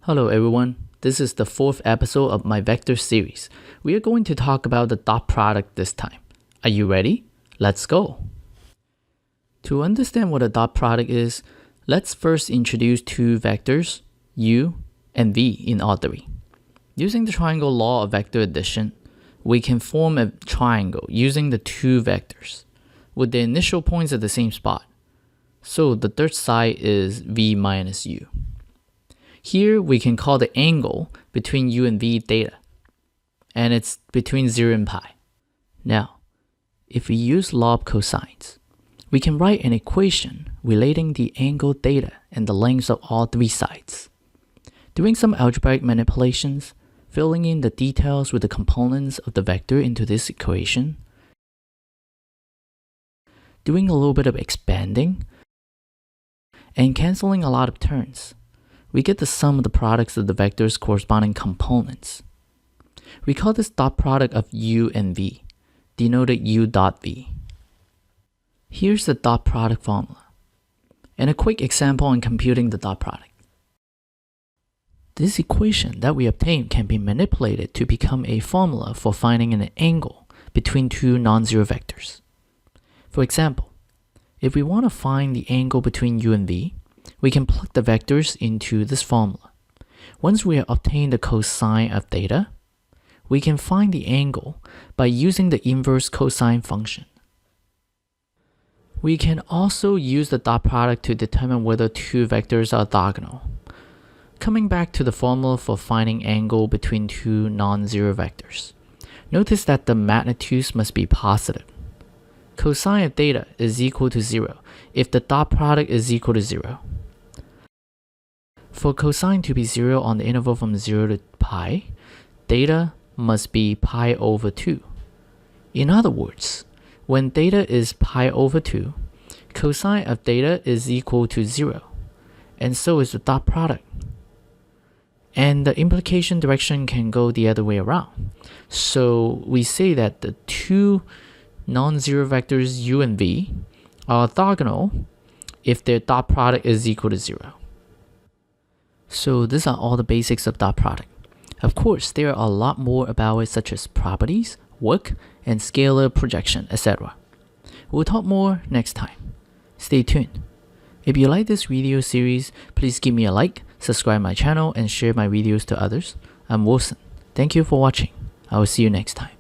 Hello everyone, this is the fourth episode of my vector series. We are going to talk about the dot product this time. Are you ready? Let's go! To understand what a dot product is, let's first introduce two vectors, u and v in R3. Using the triangle law of vector addition, we can form a triangle using the two vectors, with the initial points at the same spot. So the third side is v minus u. Here we can call the angle between u and v theta, and it's between 0 and pi. Now, if we use law of cosines, we can write an equation relating the angle theta and the lengths of all three sides. Doing some algebraic manipulations, filling in the details with the components of the vector into this equation, doing a little bit of expanding, and canceling a lot of terms, we get the sum of the products of the vector's corresponding components. We call this dot product of u and v, denoted u dot v. Here's the dot product formula, and a quick example on computing the dot product. This equation that we obtain can be manipulated to become a formula for finding an angle between two non-zero vectors. For example, if we want to find the angle between u and v, we can plug the vectors into this formula. Once we have obtained the cosine of theta, we can find the angle by using the inverse cosine function. We can also use the dot product to determine whether two vectors are orthogonal. Coming back to the formula for finding angle between two non-zero vectors, notice that the magnitudes must be positive. Cosine of theta is equal to 0 if the dot product is equal to 0. For cosine to be 0 on the interval from 0 to pi, theta must be pi over 2. In other words, when theta is pi over 2, cosine of theta is equal to 0, and so is the dot product. And the implication direction can go the other way around. So we say that the two non-zero vectors u and v are orthogonal if their dot product is equal to 0. So these are all the basics of dot product. Of course, there are a lot more about it, such as properties, work, and scalar projection, etc. We'll talk more next time. Stay tuned. If you like this video series, please give me a like, subscribe my channel, and share my videos to others. I'm Wilson. Thank you for watching. I will see you next time.